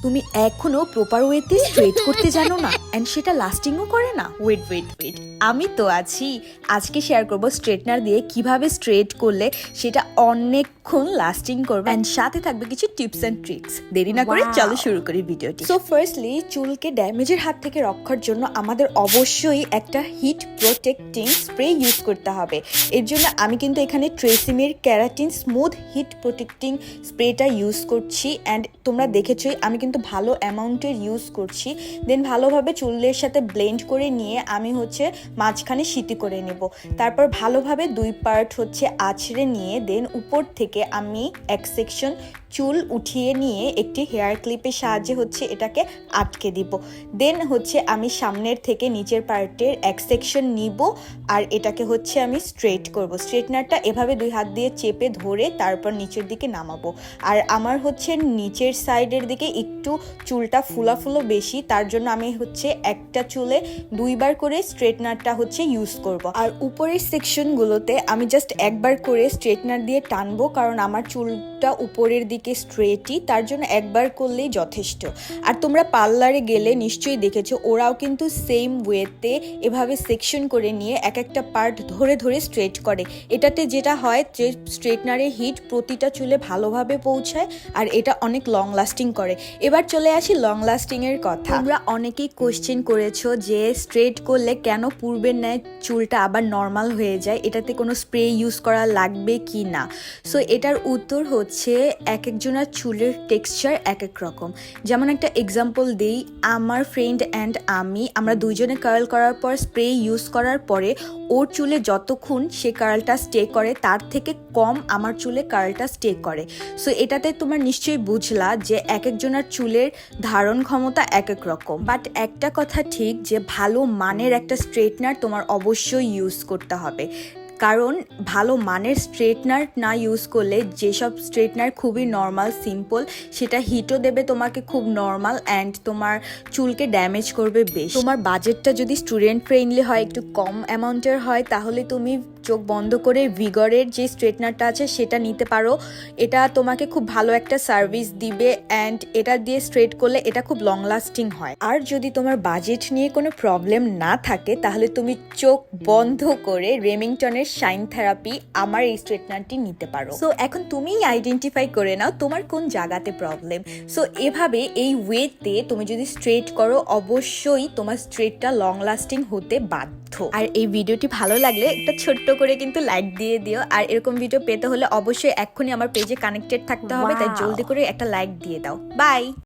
তুমি এখনো প্রপার ওয়েতে স্ট্রেট করতে জানো না এন্ড সেটা লাস্টিংও করে না। ওয়েট আমি তো আছি। আজকে শেয়ার করব স্ট্রেটনার দিয়ে কিভাবে স্ট্রেট করলে সেটা অনেকক্ষণ লাস্টিং করবে এন্ড সাথে থাকবে কিছু টিপস এন্ড ট্রিক্স। দেরি না করে চলো শুরু করি ভিডিওটি। সো ফার্স্টলি চুলকে ড্যামেজের হাত থেকে রক্ষার জন্য আমাদের অবশ্যই একটা হিট প্রোটেক্টিং স্প্রে ইউজ করতে হবে। এর জন্য আমি কিন্তু এখানে ট্রেসিমের ক্যারাটিন স্মুথ হিট প্রোটেক্টিং স্প্রেটা ইউজ করছি এন্ড তোমরা দেখেছোই আমি কিন্তু ভালো অ্যামাউন্টের ইউজ করছি। দেন ভালোভাবে চুলের সাথে ব্লেন্ড করে নিয়ে আমি হচ্ছে মাঝখানে সিটি করে নেব। তারপর ভালোভাবে দুই পার্ট হচ্ছে আছড়ে নিয়ে দেন উপর থেকে আমি এক সেকশন চুল উঠিয়ে নিয়ে একটি হেয়ার ক্লিপের সাহায্যে হচ্ছে এটাকে আটকে দিব। দেন হচ্ছে আমি সামনের থেকে নিচের পার্টের এক সেকশন নিব আর এটাকে হচ্ছে আমি স্ট্রেট করব। স্ট্রেটনারটা এভাবে দুই হাত দিয়ে চেপে ধরে তারপর নিচের দিকে নামাবো। আর আমার হচ্ছে নিচের সাইডের দিকে একটু চুলটা ফুলো বেশি, তার জন্য আমি হচ্ছে একটা চুলে দুইবার করে স্ট্রেটনারটা হচ্ছে ইউজ করব। আর উপরের সেকশনগুলোতে আমি জাস্ট একবার করে স্ট্রেটনার দিয়ে টানবো, কারণ আমার চুলটা উপরের দিকে স্ট্রেটই, তার জন্য একবার করলেই যথেষ্ট। আর তোমরা পার্লারে গেলে নিশ্চয়ই দেখেছো ওরাও কিন্তু সেম ওয়েতে এভাবে সেকশন করে নিয়ে এক একটা পার্ট ধরে ধরে স্ট্রেট করে। এটাতে যেটা হয় যে স্ট্রেটনারের হিট প্রতিটা চুলে ভালোভাবে পৌঁছায় আর এটা অনেক লং লাস্টিং করে। এবার চলে আসি লং লাস্টিং এর কথা। তোমরা অনেকেই কোশ্চেন করেছো যে স্ট্রেট করলে কেন পূর্বের ন্যায় চুলটা আবার নর্মাল হয়ে যায়, এটাতে কোনো স্প্রে ইউজ করা লাগবে কি না। সো এটার উত্তর হচ্ছে এক একজনের চুলের টেক্সচার এক এক রকম। যেমন একটা এক্সাম্পল দিই, আমার ফ্রেন্ড অ্যান্ড আমরা দুইজনে কার্ল করার পর স্প্রে ইউজ করার পরে ওর চুলে যতক্ষণ সে কার্লটা স্টে করে তার থেকে কম আমার চুলে কার্লটা স্টে করে। সো এটাতে তোমার নিশ্চয়ই বুঝলা যে এক একজনের চুলের ধারণ ক্ষমতা এক এক রকম। বাট একটা কথা ঠিক যে ভালো মানের একটা স্ট্রেটনার তোমার অবশ্যই ইউজ করতে হবে, কারণ ভালো মানের স্ট্রেটনার না ইউজ করলে যেসব স্ট্রেটনার খুবই নর্মাল সিম্পল সেটা হিটও দেবে তোমাকে খুব নর্মাল অ্যান্ড তোমার চুলকে ড্যামেজ করবে বেশি। তোমার বাজেটটা যদি স্টুডেন্ট ফ্রেন্ডলি হয়, একটু কম অ্যামাউন্টের হয়, তাহলে তুমি চোখ বন্ধ করে ভিগরের যে স্ট্রেটনারটা আছে সেটা নিতে পারো। এটা তোমাকে খুব ভালো একটা সার্ভিস দিবে অ্যান্ড এটা দিয়ে স্ট্রেট করলে এটা খুব লং লাস্টিং হয়। আর যদি তোমার বাজেট নিয়ে কোনো প্রবলেম না থাকে তাহলে তুমি চোখ বন্ধ করে রেমিংটনের শাইন থেরাপি আমার এই স্ট্রেটনারটি নিতে পারো। সো এখন তুমিই আইডেন্টিফাই করে নাও তোমার কোন জায়গাতে প্রবলেম। সো এভাবে এই ওয়েতে তুমি যদি স্ট্রেট করো অবশ্যই তোমার স্ট্রেটটা লং লাস্টিং হতে বাধ্য। আর এই ভিডিওটি ভালো লাগলে একটা ছোট্ট করে কিন্তু লাইক দিয়ে দিও। আর এরকম ভিডিও পেতে হলে অবশ্যই এক্ষুনি আমার পেজে কানেক্টেড থাকতে হবে, তাই জলদি করে একটা লাইক দিয়ে দাও। বাই।